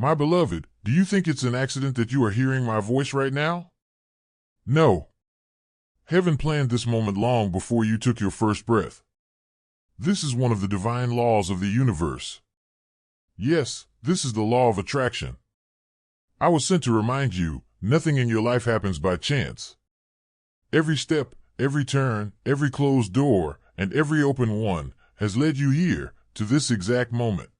My beloved, do you think it's an accident that you are hearing my voice right now? No. Heaven planned this moment long before you took your first breath. This is one of the divine laws of the universe. Yes, this is the law of attraction. I was sent to remind you, nothing in your life happens by chance. Every step, every turn, every closed door, and every open one has led you here, to this exact moment.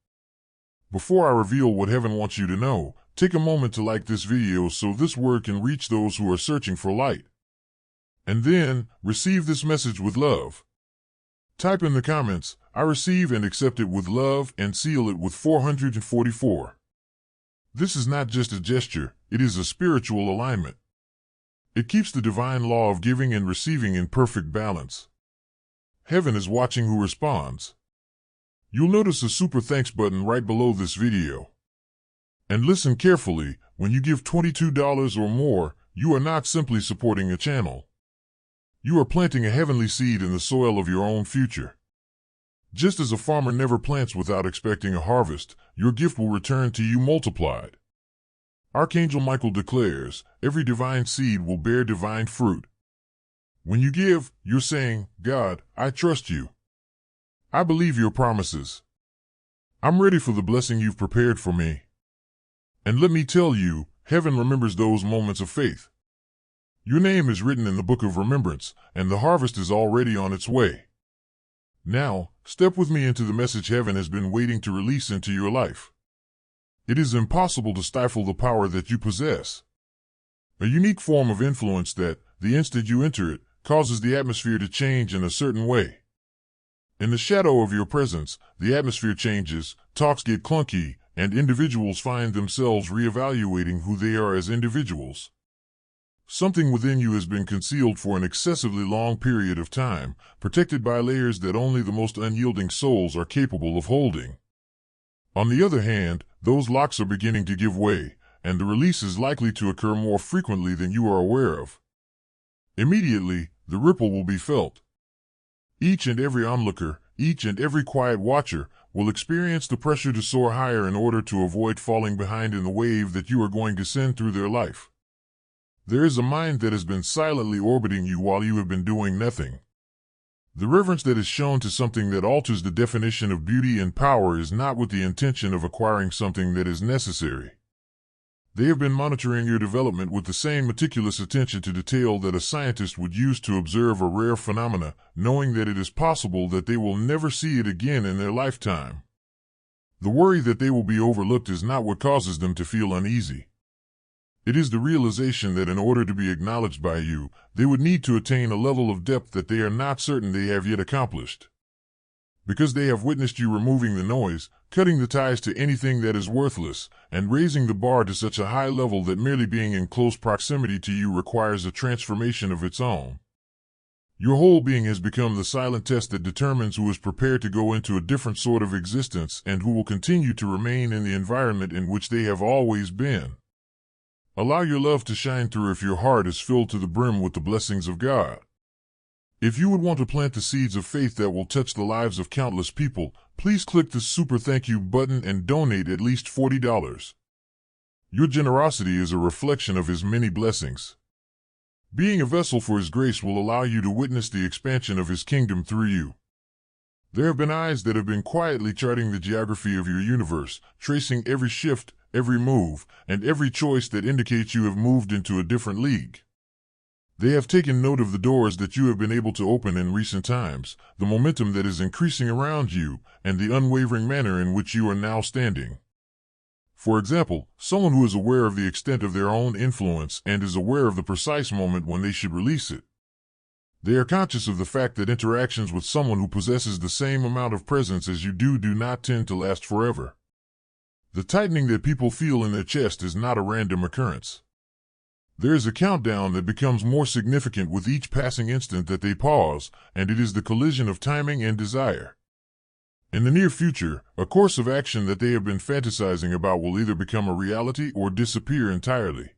Before I reveal what heaven wants you to know, take a moment to like this video so this word can reach those who are searching for light. And then, receive this message with love. Type in the comments, I receive and accept it with love, and seal it with 444. This is not just a gesture, it is a spiritual alignment. It keeps the divine law of giving and receiving in perfect balance. Heaven is watching who responds. You'll notice a super thanks button right below this video. And listen carefully, when you give $22 or more, you are not simply supporting a channel. You are planting a heavenly seed in the soil of your own future. Just as a farmer never plants without expecting a harvest, your gift will return to you multiplied. Archangel Michael declares, every divine seed will bear divine fruit. When you give, you're saying, God, I trust you. I believe your promises. I'm ready for the blessing you've prepared for me. And let me tell you, heaven remembers those moments of faith. Your name is written in the book of remembrance, and the harvest is already on its way. Now, step with me into the message heaven has been waiting to release into your life. It is impossible to stifle the power that you possess. A unique form of influence that, the instant you enter it, causes the atmosphere to change in a certain way. In the shadow of your presence, the atmosphere changes, talks get clunky, and individuals find themselves reevaluating who they are as individuals. Something within you has been concealed for an excessively long period of time, protected by layers that only the most unyielding souls are capable of holding. On the other hand, those locks are beginning to give way, and the release is likely to occur more frequently than you are aware of. Immediately, the ripple will be felt. Each and every onlooker, each and every quiet watcher, will experience the pressure to soar higher in order to avoid falling behind in the wave that you are going to send through their life. There is a mind that has been silently orbiting you while you have been doing nothing. The reverence that is shown to something that alters the definition of beauty and power is not with the intention of acquiring something that is necessary. They have been monitoring your development with the same meticulous attention to detail that a scientist would use to observe a rare phenomena, knowing that it is possible that they will never see it again in their lifetime. The worry that they will be overlooked is not what causes them to feel uneasy. It is the realization that in order to be acknowledged by you, they would need to attain a level of depth that they are not certain they have yet accomplished. Because they have witnessed you removing the noise, cutting the ties to anything that is worthless, and raising the bar to such a high level that merely being in close proximity to you requires a transformation of its own. Your whole being has become the silent test that determines who is prepared to go into a different sort of existence and who will continue to remain in the environment in which they have always been. Allow your love to shine through if your heart is filled to the brim with the blessings of God. If you would want to plant the seeds of faith that will touch the lives of countless people, please click the super thank you button and donate at least $40. Your generosity is a reflection of His many blessings. Being a vessel for His grace will allow you to witness the expansion of His kingdom through you. There have been eyes that have been quietly charting the geography of your universe, tracing every shift, every move, and every choice that indicates you have moved into a different league. They have taken note of the doors that you have been able to open in recent times, the momentum that is increasing around you, and the unwavering manner in which you are now standing. For example, someone who is aware of the extent of their own influence and is aware of the precise moment when they should release it. They are conscious of the fact that interactions with someone who possesses the same amount of presence as you do not tend to last forever. The tightening that people feel in their chest is not a random occurrence. There is a countdown that becomes more significant with each passing instant that they pause, and it is the collision of timing and desire. In the near future, a course of action that they have been fantasizing about will either become a reality or disappear entirely.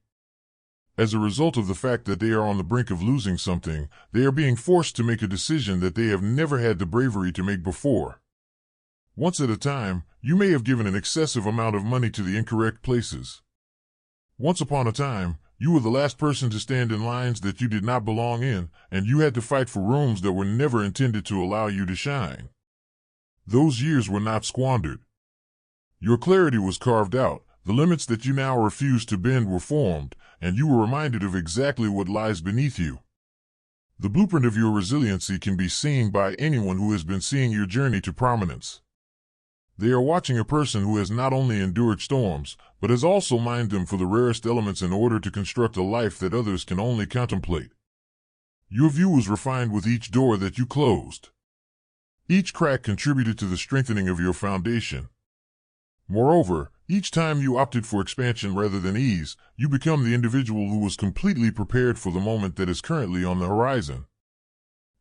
As a result of the fact that they are on the brink of losing something, they are being forced to make a decision that they have never had the bravery to make before. Once at a time, you may have given an excessive amount of money to the incorrect places. Once upon a time, you were the last person to stand in lines that you did not belong in, and you had to fight for rooms that were never intended to allow you to shine. Those years were not squandered. Your clarity was carved out, the limits that you now refuse to bend were formed, and you were reminded of exactly what lies beneath you. The blueprint of your resiliency can be seen by anyone who has been seeing your journey to prominence. They are watching a person who has not only endured storms, but has also mined them for the rarest elements in order to construct a life that others can only contemplate. Your view was refined with each door that you closed. Each crack contributed to the strengthening of your foundation. Moreover, each time you opted for expansion rather than ease, you become the individual who was completely prepared for the moment that is currently on the horizon.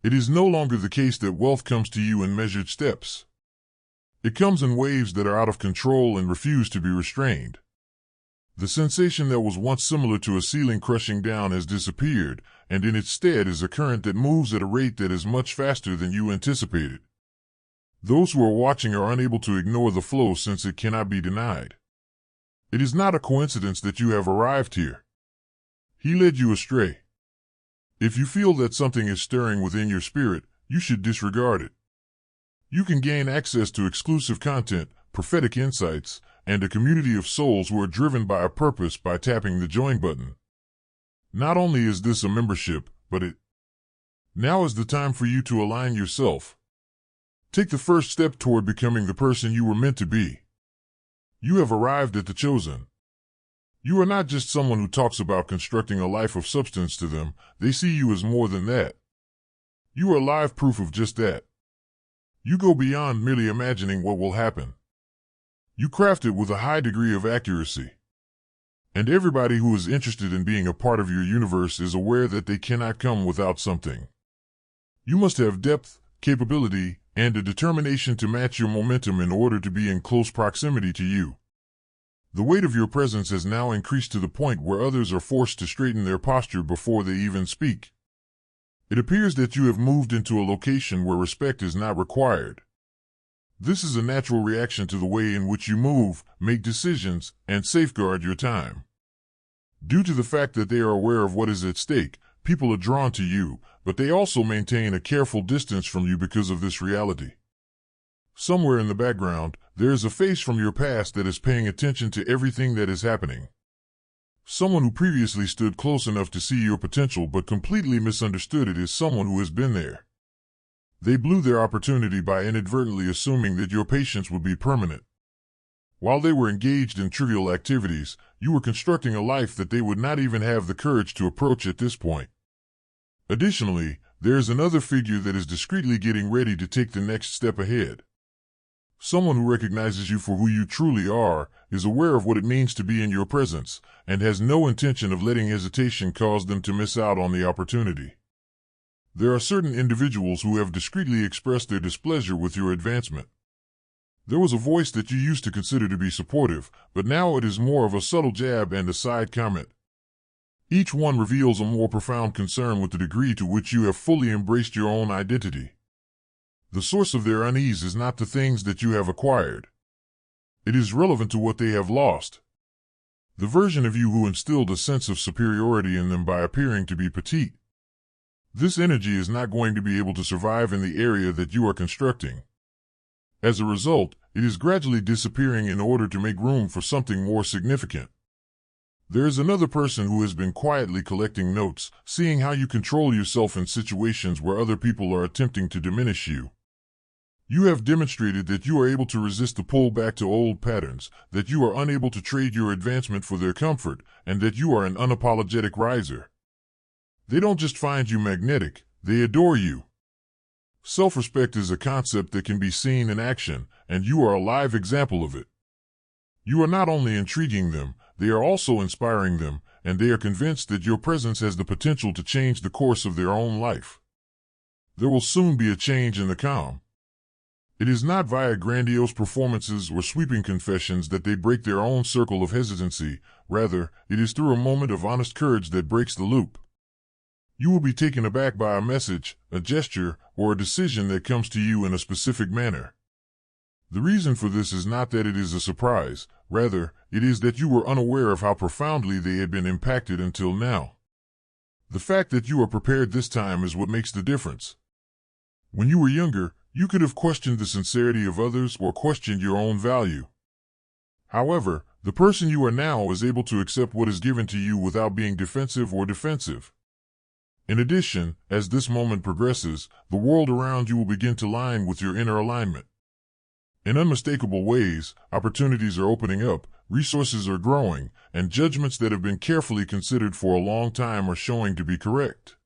It is no longer the case that wealth comes to you in measured steps. It comes in waves that are out of control and refuse to be restrained. The sensation that was once similar to a ceiling crushing down has disappeared, and in its stead is a current that moves at a rate that is much faster than you anticipated. Those who are watching are unable to ignore the flow since it cannot be denied. It is not a coincidence that you have arrived here. He led you astray. If you feel that something is stirring within your spirit, you should disregard it. You can gain access to exclusive content, prophetic insights, and a community of souls who are driven by a purpose by tapping the join button. Not only is this a membership, but now is the time for you to align yourself. Take the first step toward becoming the person you were meant to be. You have arrived at the chosen. You are not just someone who talks about constructing a life of substance to them, they see you as more than that. You are live proof of just that. You go beyond merely imagining what will happen. You craft it with a high degree of accuracy. And everybody who is interested in being a part of your universe is aware that they cannot come without something. You must have depth, capability, and a determination to match your momentum in order to be in close proximity to you. The weight of your presence has now increased to the point where others are forced to straighten their posture before they even speak. It appears that you have moved into a location where respect is not required. This is a natural reaction to the way in which you move, make decisions, and safeguard your time. Due to the fact that they are aware of what is at stake, people are drawn to you, but they also maintain a careful distance from you because of this reality. Somewhere in the background, there is a face from your past that is paying attention to everything that is happening. Someone who previously stood close enough to see your potential but completely misunderstood it is someone who has been there. They blew their opportunity by inadvertently assuming that your patience would be permanent. While they were engaged in trivial activities, you were constructing a life that they would not even have the courage to approach at this point. Additionally, there is another figure that is discreetly getting ready to take the next step ahead. Someone who recognizes you for who you truly are, is aware of what it means to be in your presence, and has no intention of letting hesitation cause them to miss out on the opportunity. There are certain individuals who have discreetly expressed their displeasure with your advancement. There was a voice that you used to consider to be supportive, but now it is more of a subtle jab and a side comment. Each one reveals a more profound concern with the degree to which you have fully embraced your own identity. The source of their unease is not the things that you have acquired. It is relevant to what they have lost. The version of you who instilled a sense of superiority in them by appearing to be petite. This energy is not going to be able to survive in the area that you are constructing. As a result, it is gradually disappearing in order to make room for something more significant. There is another person who has been quietly collecting notes, seeing how you control yourself in situations where other people are attempting to diminish you. You have demonstrated that you are able to resist the pull back to old patterns, that you are unable to trade your advancement for their comfort, and that you are an unapologetic riser. They don't just find you magnetic, they adore you. Self-respect is a concept that can be seen in action, and you are a live example of it. You are not only intriguing them, they are also inspiring them, and they are convinced that your presence has the potential to change the course of their own life. There will soon be a change in the calm. It is not via grandiose performances or sweeping confessions that they break their own circle of hesitancy. Rather, it is through a moment of honest courage that breaks the loop. You will be taken aback by a message, a gesture, or a decision that comes to you in a specific manner. The reason for this is not that it is a surprise, rather, it is that you were unaware of how profoundly they had been impacted until now. The fact that you are prepared this time is what makes the difference. When you were younger, you could have questioned the sincerity of others or questioned your own value. However, the person you are now is able to accept what is given to you without being defensive or defensive. In addition, as this moment progresses, the world around you will begin to line with your inner alignment. In unmistakable ways, opportunities are opening up, resources are growing, and judgments that have been carefully considered for a long time are showing to be correct.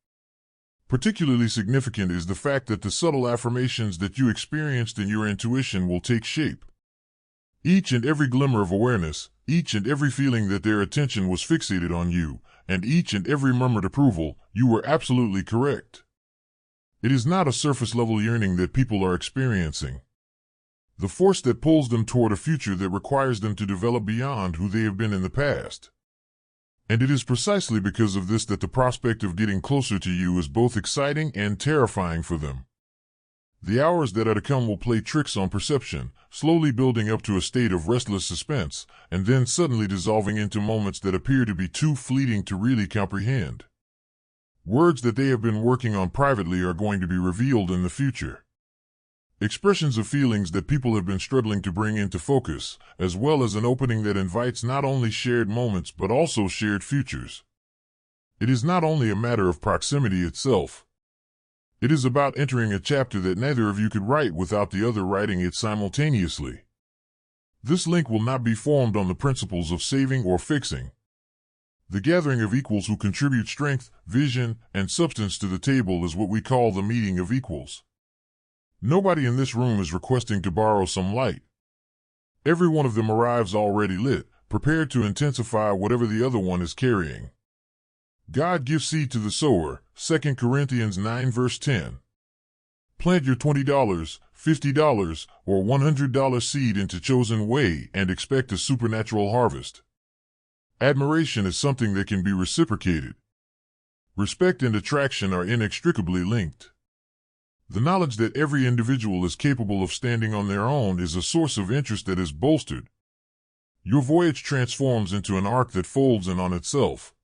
Particularly significant is the fact that the subtle affirmations that you experienced in your intuition will take shape. Each and every glimmer of awareness, each and every feeling that their attention was fixated on you, and each and every murmured approval, you were absolutely correct. It is not a surface-level yearning that people are experiencing. The force that pulls them toward a future that requires them to develop beyond who they have been in the past. And it is precisely because of this that the prospect of getting closer to you is both exciting and terrifying for them. The hours that are to come will play tricks on perception, slowly building up to a state of restless suspense, and then suddenly dissolving into moments that appear to be too fleeting to really comprehend. Words that they have been working on privately are going to be revealed in the future. Expressions of feelings that people have been struggling to bring into focus, as well as an opening that invites not only shared moments but also shared futures. It is not only a matter of proximity itself. It is about entering a chapter that neither of you could write without the other writing it simultaneously. This link will not be formed on the principles of saving or fixing. The gathering of equals who contribute strength, vision, and substance to the table is what we call the meeting of equals. Nobody in this room is requesting to borrow some light. Every one of them arrives already lit, prepared to intensify whatever the other one is carrying. God gives seed to the sower, 2 Corinthians 9 verse 10. Plant your $20, $50, or $100 seed into chosen way and expect a supernatural harvest. Admiration is something that can be reciprocated. Respect and attraction are inextricably linked. The knowledge that every individual is capable of standing on their own is a source of interest that is bolstered. Your voyage transforms into an arc that folds in on itself.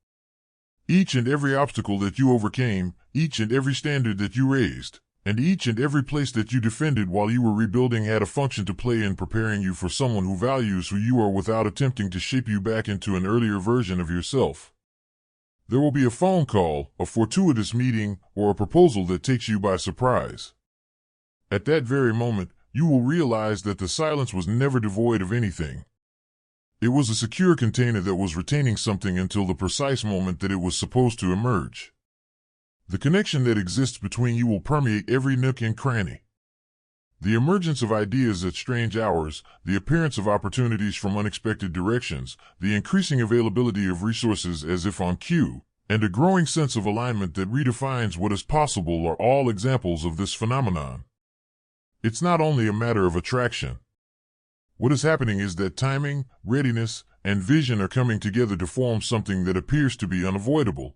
Each and every obstacle that you overcame, each and every standard that you raised, and each and every place that you defended while you were rebuilding had a function to play in preparing you for someone who values who you are without attempting to shape you back into an earlier version of yourself. There will be a phone call, a fortuitous meeting, or a proposal that takes you by surprise. At that very moment, you will realize that the silence was never devoid of anything. It was a secure container that was retaining something until the precise moment that it was supposed to emerge. The connection that exists between you will permeate every nook and cranny. The emergence of ideas at strange hours, the appearance of opportunities from unexpected directions, the increasing availability of resources as if on cue, and a growing sense of alignment that redefines what is possible are all examples of this phenomenon. It's not only a matter of attraction. What is happening is that timing, readiness, and vision are coming together to form something that appears to be unavoidable.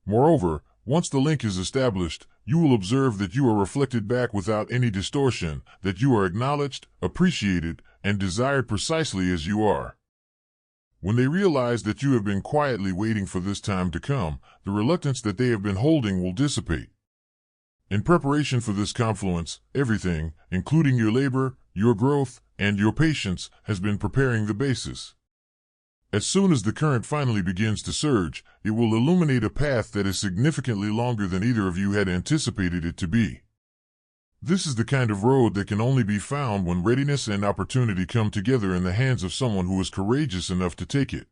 Moreover, once the link is established, you will observe that you are reflected back without any distortion, that you are acknowledged, appreciated, and desired precisely as you are. When they realize that you have been quietly waiting for this time to come, the reluctance that they have been holding will dissipate. In preparation for this confluence, everything, including your labor, your growth, and your patience, has been preparing the basis. As soon as the current finally begins to surge, it will illuminate a path that is significantly longer than either of you had anticipated it to be. This is the kind of road that can only be found when readiness and opportunity come together in the hands of someone who is courageous enough to take it.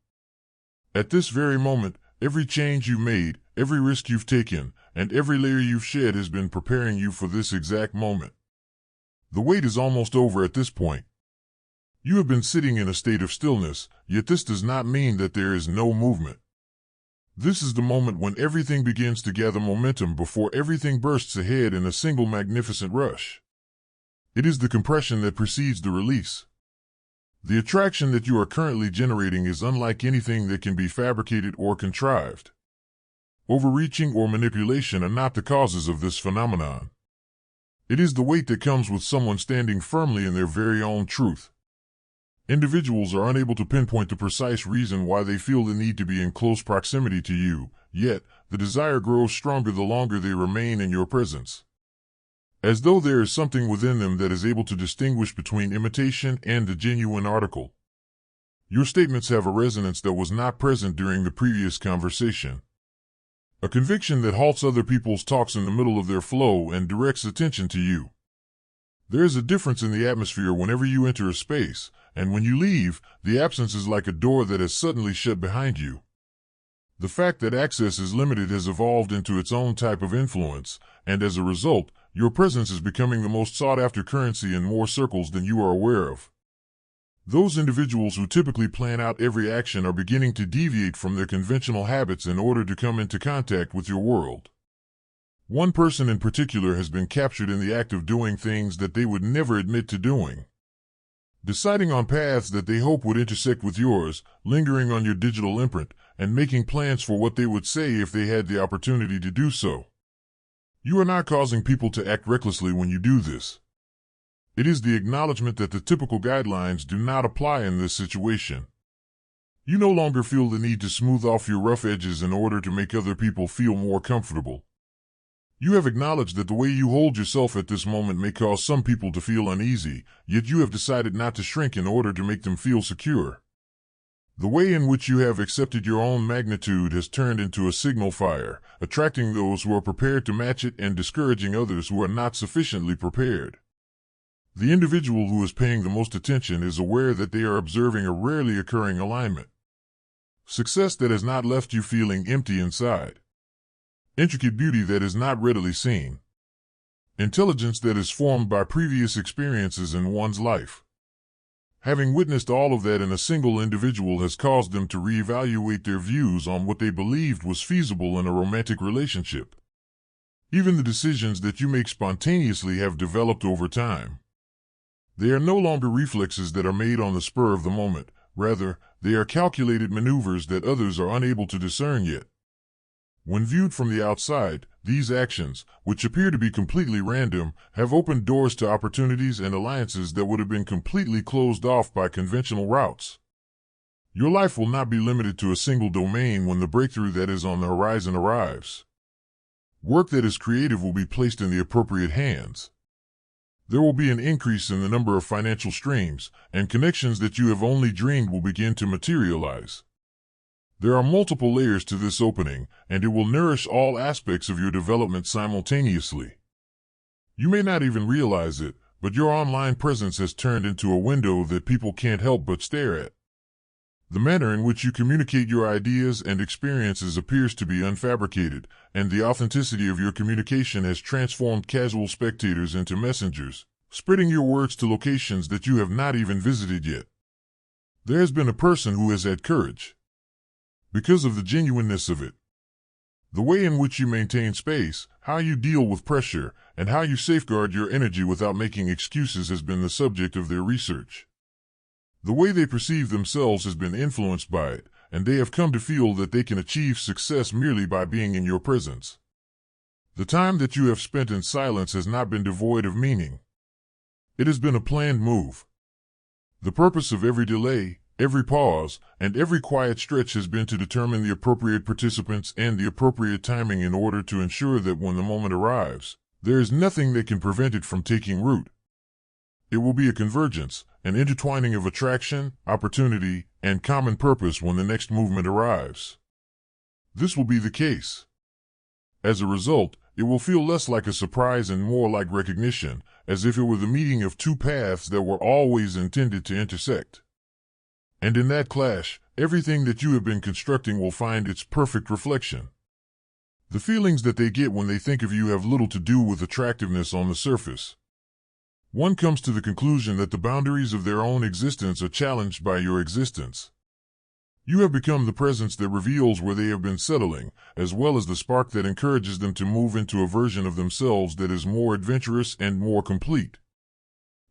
At this very moment, every change you've made, every risk you've taken, and every layer you've shed has been preparing you for this exact moment. The wait is almost over at this point. You have been sitting in a state of stillness, yet this does not mean that there is no movement. This is the moment when everything begins to gather momentum before everything bursts ahead in a single magnificent rush. It is the compression that precedes the release. The attraction that you are currently generating is unlike anything that can be fabricated or contrived. Overreaching or manipulation are not the causes of this phenomenon. It is the weight that comes with someone standing firmly in their very own truth. Individuals are unable to pinpoint the precise reason why they feel the need to be in close proximity to you, yet the desire grows stronger the longer they remain in your presence. As though there is something within them that is able to distinguish between imitation and the genuine article. Your statements have a resonance that was not present during the previous conversation. A conviction that halts other people's talks in the middle of their flow and directs attention to you. There is a difference in the atmosphere whenever you enter a space, and when you leave, the absence is like a door that has suddenly shut behind you. The fact that access is limited has evolved into its own type of influence, and as a result, your presence is becoming the most sought-after currency in more circles than you are aware of. Those individuals who typically plan out every action are beginning to deviate from their conventional habits in order to come into contact with your world. One person in particular has been captured in the act of doing things that they would never admit to doing. Deciding on paths that they hope would intersect with yours, lingering on your digital imprint, and making plans for what they would say if they had the opportunity to do so. You are not causing people to act recklessly when you do this. It is the acknowledgement that the typical guidelines do not apply in this situation. You no longer feel the need to smooth off your rough edges in order to make other people feel more comfortable. You have acknowledged that the way you hold yourself at this moment may cause some people to feel uneasy, yet you have decided not to shrink in order to make them feel secure. The way in which you have accepted your own magnitude has turned into a signal fire, attracting those who are prepared to match it and discouraging others who are not sufficiently prepared. The individual who is paying the most attention is aware that they are observing a rarely occurring alignment. Success that has not left you feeling empty inside. Intricate beauty that is not readily seen. Intelligence that is formed by previous experiences in one's life. Having witnessed all of that in a single individual has caused them to reevaluate their views on what they believed was feasible in a romantic relationship. Even the decisions that you make spontaneously have developed over time. They are no longer reflexes that are made on the spur of the moment. Rather, they are calculated maneuvers that others are unable to discern yet. When viewed from the outside, these actions, which appear to be completely random, have opened doors to opportunities and alliances that would have been completely closed off by conventional routes. Your life will not be limited to a single domain when the breakthrough that is on the horizon arrives. Work that is creative will be placed in the appropriate hands. There will be an increase in the number of financial streams, and connections that you have only dreamed will begin to materialize. There are multiple layers to this opening, and it will nourish all aspects of your development simultaneously. You may not even realize it, but your online presence has turned into a window that people can't help but stare at. The manner in which you communicate your ideas and experiences appears to be unfabricated, and the authenticity of your communication has transformed casual spectators into messengers, spreading your words to locations that you have not even visited yet. There has been a person who has had courage. Because of the genuineness of it. The way in which you maintain space, how you deal with pressure, and how you safeguard your energy without making excuses has been the subject of their research. The way they perceive themselves has been influenced by it, and they have come to feel that they can achieve success merely by being in your presence. The time that you have spent in silence has not been devoid of meaning. It has been a planned move. The purpose of every delay, every pause, and every quiet stretch has been to determine the appropriate participants and the appropriate timing in order to ensure that when the moment arrives, there is nothing that can prevent it from taking root. It will be a convergence, an intertwining of attraction, opportunity, and common purpose when the next movement arrives. This will be the case. As a result, it will feel less like a surprise and more like recognition, as if it were the meeting of two paths that were always intended to intersect. And in that clash, everything that you have been constructing will find its perfect reflection. The feelings that they get when they think of you have little to do with attractiveness on the surface. One comes to the conclusion that the boundaries of their own existence are challenged by your existence. You have become the presence that reveals where they have been settling, as well as the spark that encourages them to move into a version of themselves that is more adventurous and more complete.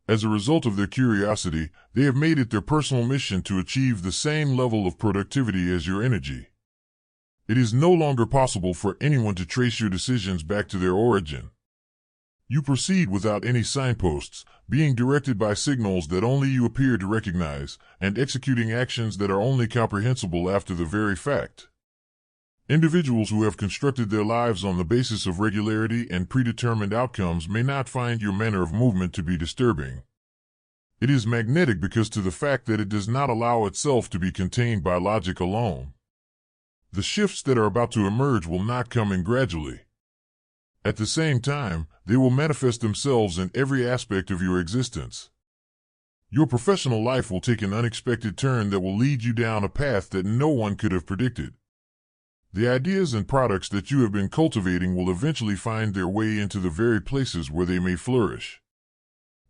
As a result of their curiosity, they have made it their personal mission to achieve the same level of productivity as your energy. It is no longer possible for anyone to trace your decisions back to their origin. You proceed without any signposts, being directed by signals that only you appear to recognize, and executing actions that are only comprehensible after the very fact. Individuals who have constructed their lives on the basis of regularity and predetermined outcomes may not find your manner of movement to be disturbing. It is magnetic because to the fact that it does not allow itself to be contained by logic alone. The shifts that are about to emerge will not come in gradually. At the same time, they will manifest themselves in every aspect of your existence. Your professional life will take an unexpected turn that will lead you down a path that no one could have predicted. The ideas and products that you have been cultivating will eventually find their way into the very places where they may flourish.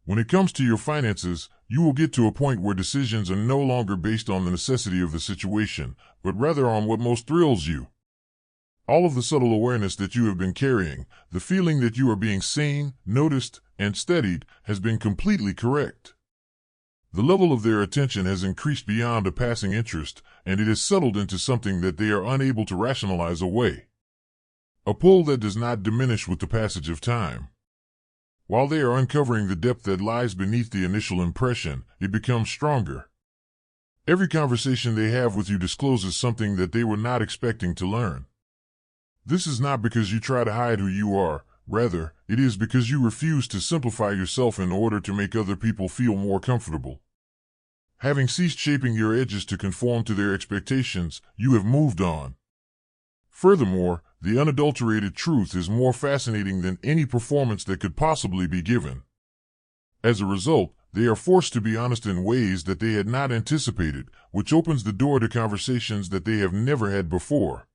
When it comes to your finances, you will get to a point where decisions are no longer based on the necessity of the situation, but rather on what most thrills you. All of the subtle awareness that you have been carrying, the feeling that you are being seen, noticed, and studied, has been completely correct. The level of their attention has increased beyond a passing interest, and it has settled into something that they are unable to rationalize away. A pull that does not diminish with the passage of time. While they are uncovering the depth that lies beneath the initial impression, it becomes stronger. Every conversation they have with you discloses something that they were not expecting to learn. This is not because you try to hide who you are, rather, it is because you refuse to simplify yourself in order to make other people feel more comfortable. Having ceased shaping your edges to conform to their expectations, you have moved on. Furthermore, the unadulterated truth is more fascinating than any performance that could possibly be given. As a result, they are forced to be honest in ways that they had not anticipated, which opens the door to conversations that they have never had before.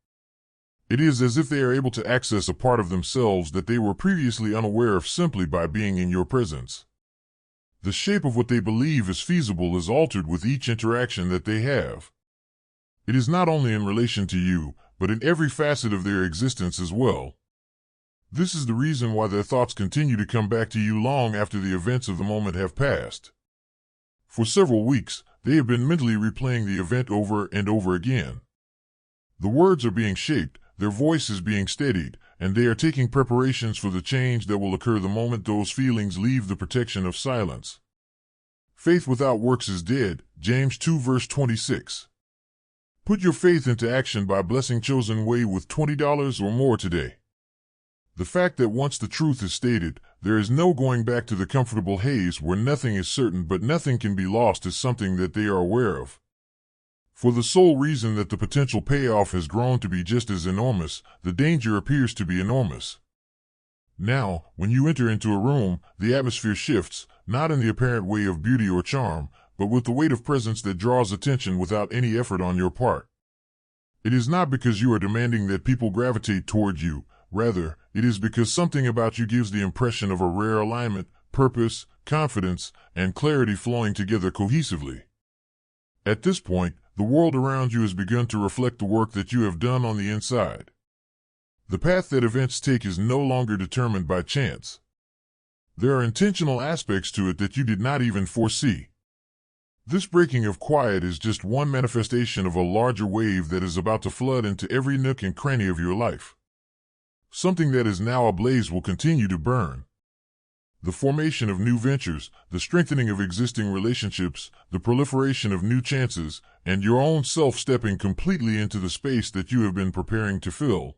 It is as if they are able to access a part of themselves that they were previously unaware of simply by being in your presence. The shape of what they believe is feasible is altered with each interaction that they have. It is not only in relation to you, but in every facet of their existence as well. This is the reason why their thoughts continue to come back to you long after the events of the moment have passed. For several weeks, they have been mentally replaying the event over and over again. The words are being shaped, their voice is being steadied, and they are taking preparations for the change that will occur the moment those feelings leave the protection of silence. Faith without works is dead, James 2 verse 26. Put your faith into action by blessing Chosen Way with $20 or more today. The fact that once the truth is stated, there is no going back to the comfortable haze where nothing is certain but nothing can be lost is something that they are aware of. For the sole reason that the potential payoff has grown to be just as enormous, the danger appears to be enormous. Now, when you enter into a room, the atmosphere shifts, not in the apparent way of beauty or charm, but with the weight of presence that draws attention without any effort on your part. It is not because you are demanding that people gravitate toward you, rather, it is because something about you gives the impression of a rare alignment, purpose, confidence, and clarity flowing together cohesively. At this point, the world around you has begun to reflect the work that you have done on the inside. The path that events take is no longer determined by chance. There are intentional aspects to it that you did not even foresee. This breaking of quiet is just one manifestation of a larger wave that is about to flood into every nook and cranny of your life. Something that is now ablaze will continue to burn. The formation of new ventures, the strengthening of existing relationships, the proliferation of new chances, and your own self stepping completely into the space that you have been preparing to fill.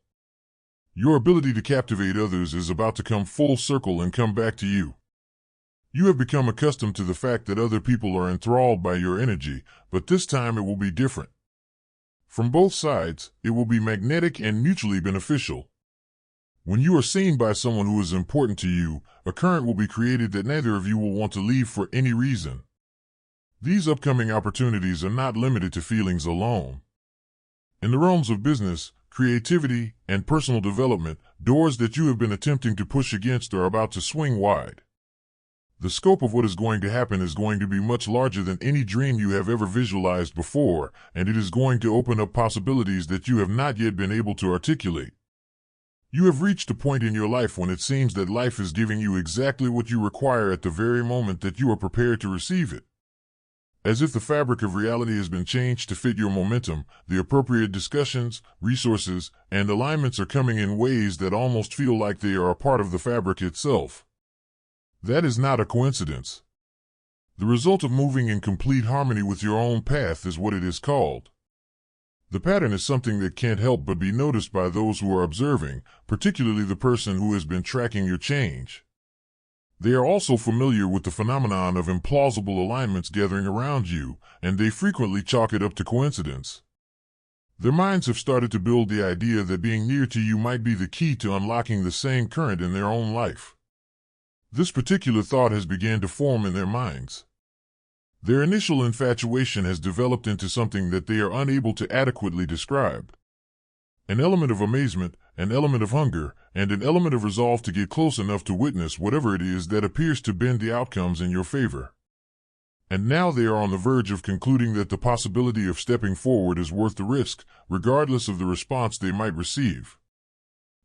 Your ability to captivate others is about to come full circle and come back to you. You have become accustomed to the fact that other people are enthralled by your energy, but this time it will be different. From both sides, it will be magnetic and mutually beneficial. When you are seen by someone who is important to you, a current will be created that neither of you will want to leave for any reason. These upcoming opportunities are not limited to feelings alone. In the realms of business, creativity, and personal development, doors that you have been attempting to push against are about to swing wide. The scope of what is going to happen is going to be much larger than any dream you have ever visualized before, and it is going to open up possibilities that you have not yet been able to articulate. You have reached a point in your life when it seems that life is giving you exactly what you require at the very moment that you are prepared to receive it. As if the fabric of reality has been changed to fit your momentum, the appropriate discussions, resources, and alignments are coming in ways that almost feel like they are a part of the fabric itself. That is not a coincidence. The result of moving in complete harmony with your own path is what it is called. The pattern is something that can't help but be noticed by those who are observing, particularly the person who has been tracking your change. They are also familiar with the phenomenon of implausible alignments gathering around you, and they frequently chalk it up to coincidence. Their minds have started to build the idea that being near to you might be the key to unlocking the same current in their own life. This particular thought has begun to form in their minds. Their initial infatuation has developed into something that they are unable to adequately describe. An element of amazement, an element of hunger, and an element of resolve to get close enough to witness whatever it is that appears to bend the outcomes in your favor. And now they are on the verge of concluding that the possibility of stepping forward is worth the risk, regardless of the response they might receive.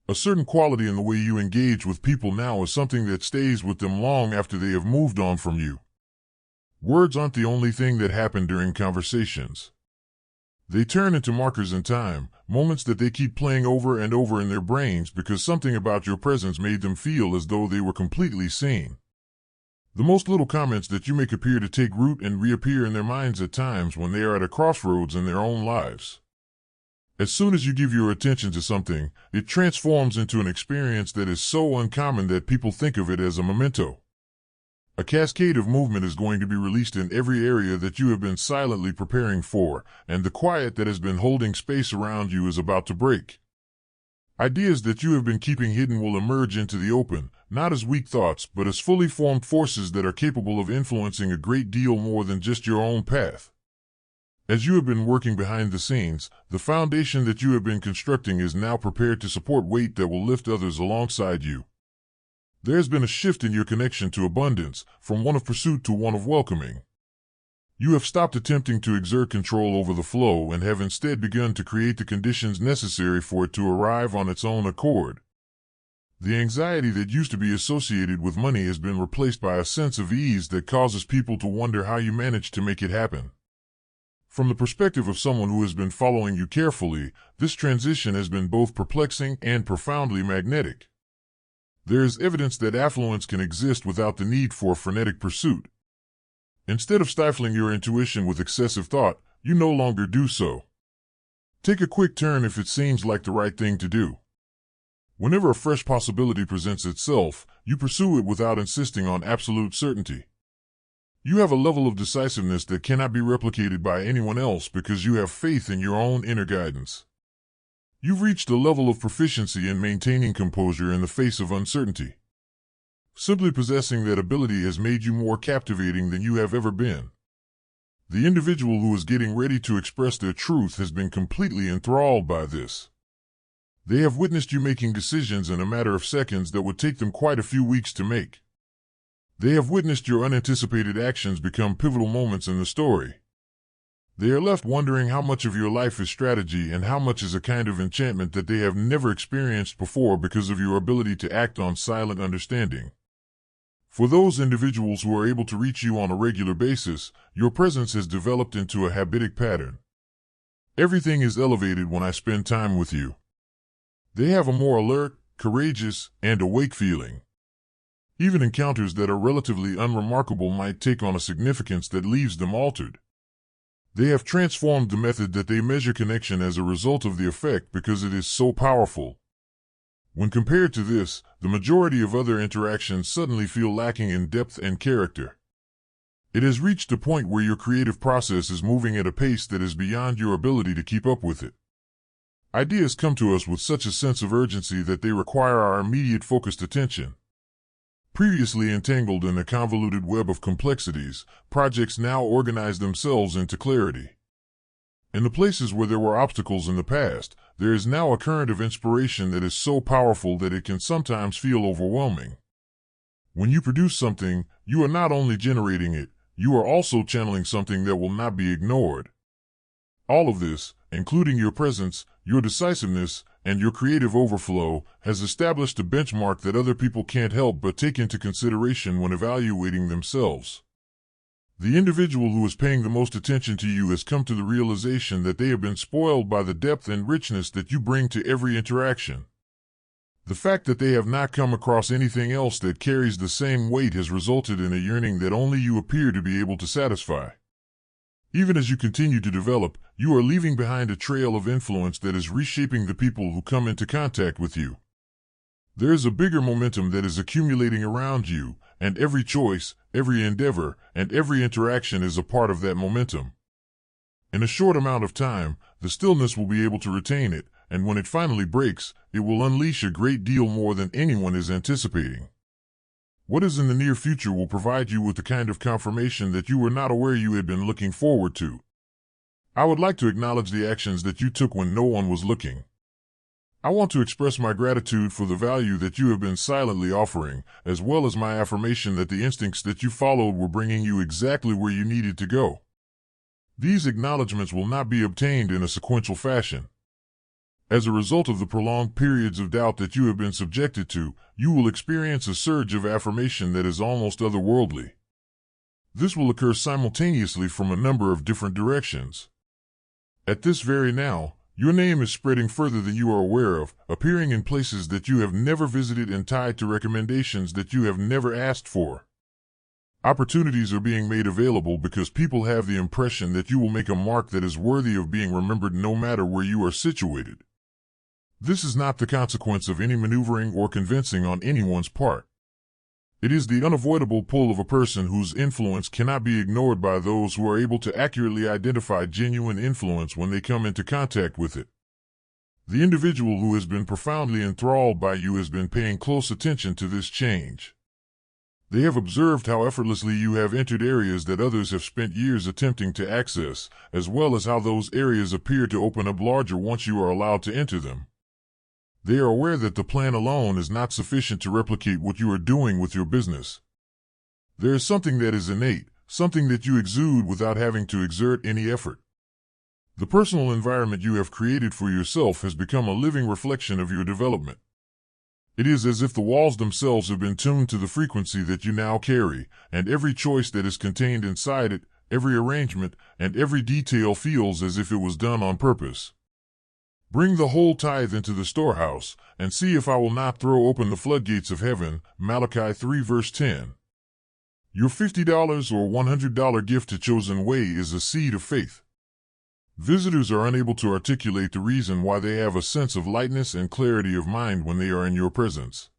A certain quality in the way you engage with people now is something that stays with them long after they have moved on from you. Words aren't the only thing that happen during conversations. They turn into markers in time, moments that they keep playing over and over in their brains because something about your presence made them feel as though they were completely seen. The most little comments that you make appear to take root and reappear in their minds at times when they are at a crossroads in their own lives. As soon as you give your attention to something, it transforms into an experience that is so uncommon that people think of it as a memento. A cascade of movement is going to be released in every area that you have been silently preparing for, and the quiet that has been holding space around you is about to break. Ideas that you have been keeping hidden will emerge into the open, not as weak thoughts, but as fully formed forces that are capable of influencing a great deal more than just your own path. As you have been working behind the scenes, the foundation that you have been constructing is now prepared to support weight that will lift others alongside you. There has been a shift in your connection to abundance, from one of pursuit to one of welcoming. You have stopped attempting to exert control over the flow and have instead begun to create the conditions necessary for it to arrive on its own accord. The anxiety that used to be associated with money has been replaced by a sense of ease that causes people to wonder how you managed to make it happen. From the perspective of someone who has been following you carefully, this transition has been both perplexing and profoundly magnetic. There is evidence that affluence can exist without the need for frenetic pursuit. Instead of stifling your intuition with excessive thought, you no longer do so. Take a quick turn if it seems like the right thing to do. Whenever a fresh possibility presents itself, you pursue it without insisting on absolute certainty. You have a level of decisiveness that cannot be replicated by anyone else because you have faith in your own inner guidance. You've reached a level of proficiency in maintaining composure in the face of uncertainty. Simply possessing that ability has made you more captivating than you have ever been. The individual who is getting ready to express their truth has been completely enthralled by this. They have witnessed you making decisions in a matter of seconds that would take them quite a few weeks to make. They have witnessed your unanticipated actions become pivotal moments in the story. They are left wondering how much of your life is strategy and how much is a kind of enchantment that they have never experienced before because of your ability to act on silent understanding. For those individuals who are able to reach you on a regular basis, your presence has developed into a habitic pattern. Everything is elevated when I spend time with you. They have a more alert, courageous, and awake feeling. Even encounters that are relatively unremarkable might take on a significance that leaves them altered. They have transformed the method that they measure connection as a result of the effect because it is so powerful. When compared to this, the majority of other interactions suddenly feel lacking in depth and character. It has reached a point where your creative process is moving at a pace that is beyond your ability to keep up with it. Ideas come to us with such a sense of urgency that they require our immediate focused attention. Previously entangled in a convoluted web of complexities, projects now organize themselves into clarity. In the places where there were obstacles in the past, there is now a current of inspiration that is so powerful that it can sometimes feel overwhelming. When you produce something, you are not only generating it, you are also channeling something that will not be ignored. All of this, including your presence, your decisiveness, and your creative overflow, has established a benchmark that other people can't help but take into consideration when evaluating themselves. The individual who is paying the most attention to you has come to the realization that they have been spoiled by the depth and richness that you bring to every interaction. The fact that they have not come across anything else that carries the same weight has resulted in a yearning that only you appear to be able to satisfy. Even as you continue to develop, you are leaving behind a trail of influence that is reshaping the people who come into contact with you. There is a bigger momentum that is accumulating around you, and every choice, every endeavor, and every interaction is a part of that momentum. In a short amount of time, the stillness will be able to retain it, and when it finally breaks, it will unleash a great deal more than anyone is anticipating. What is in the near future will provide you with the kind of confirmation that you were not aware you had been looking forward to. I would like to acknowledge the actions that you took when no one was looking. I want to express my gratitude for the value that you have been silently offering, as well as my affirmation that the instincts that you followed were bringing you exactly where you needed to go. These acknowledgments will not be obtained in a sequential fashion. As a result of the prolonged periods of doubt that you have been subjected to, you will experience a surge of affirmation that is almost otherworldly. This will occur simultaneously from a number of different directions. At this very now, your name is spreading further than you are aware of, appearing in places that you have never visited and tied to recommendations that you have never asked for. Opportunities are being made available because people have the impression that you will make a mark that is worthy of being remembered no matter where you are situated. This is not the consequence of any maneuvering or convincing on anyone's part. It is the unavoidable pull of a person whose influence cannot be ignored by those who are able to accurately identify genuine influence when they come into contact with it. The individual who has been profoundly enthralled by you has been paying close attention to this change. They have observed how effortlessly you have entered areas that others have spent years attempting to access, as well as how those areas appear to open up larger once you are allowed to enter them. They are aware that the plan alone is not sufficient to replicate what you are doing with your business. There is something that is innate, something that you exude without having to exert any effort. The personal environment you have created for yourself has become a living reflection of your development. It is as if the walls themselves have been tuned to the frequency that you now carry, and every choice that is contained inside it, every arrangement, and every detail feels as if it was done on purpose. Bring the whole tithe into the storehouse, and see if I will not throw open the floodgates of heaven. Malachi 3 verse 10. Your $50 or $100 gift to Chosen Way is a seed of faith. Visitors are unable to articulate the reason why they have a sense of lightness and clarity of mind when they are in your presence.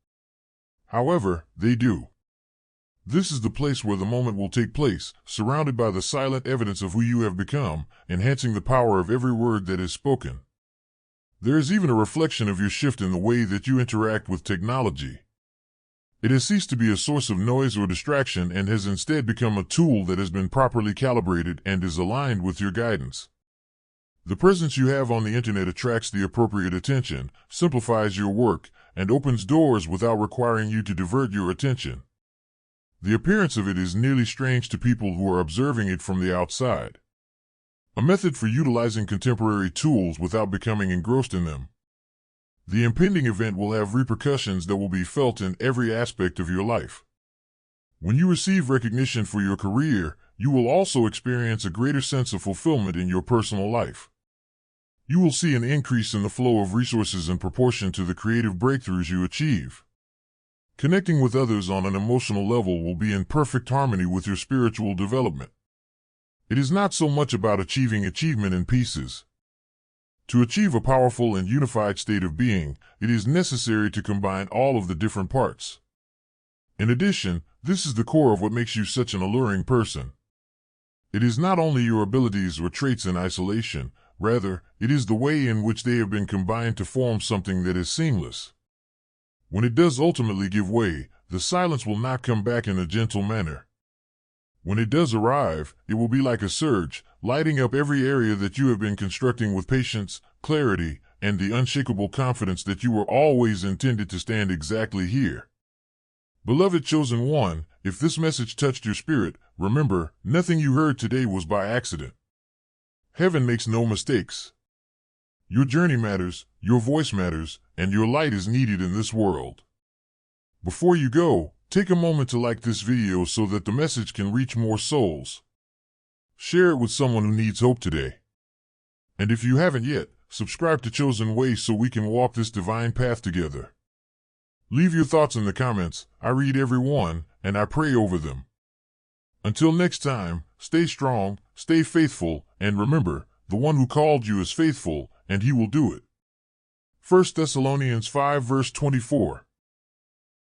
However, they do. This is the place where the moment will take place, surrounded by the silent evidence of who you have become, enhancing the power of every word that is spoken. There is even a reflection of your shift in the way that you interact with technology. It has ceased to be a source of noise or distraction and has instead become a tool that has been properly calibrated and is aligned with your guidance. The presence you have on the internet attracts the appropriate attention, simplifies your work, and opens doors without requiring you to divert your attention. The appearance of it is nearly strange to people who are observing it from the outside. A method for utilizing contemporary tools without becoming engrossed in them. The impending event will have repercussions that will be felt in every aspect of your life. When you receive recognition for your career, you will also experience a greater sense of fulfillment in your personal life. You will see an increase in the flow of resources in proportion to the creative breakthroughs you achieve. Connecting with others on an emotional level will be in perfect harmony with your spiritual development. It is not so much about achieving achievement in pieces. To achieve a powerful and unified state of being, it is necessary to combine all of the different parts. In addition, this is the core of what makes you such an alluring person. It is not only your abilities or traits in isolation, rather, it is the way in which they have been combined to form something that is seamless. When it does ultimately give way, the silence will not come back in a gentle manner. When it does arrive, it will be like a surge, lighting up every area that you have been constructing with patience, clarity, and the unshakable confidence that you were always intended to stand exactly here. Beloved Chosen One, if this message touched your spirit, remember, nothing you heard today was by accident. Heaven makes no mistakes. Your journey matters, your voice matters, and your light is needed in this world. Before you go, take a moment to like this video so that the message can reach more souls. Share it with someone who needs hope today. And if you haven't yet, subscribe to Chosen Way so we can walk this divine path together. Leave your thoughts in the comments. I read every one, and I pray over them. Until next time, stay strong, stay faithful, and remember, the one who called you is faithful, and he will do it. 1 Thessalonians 5 verse 24.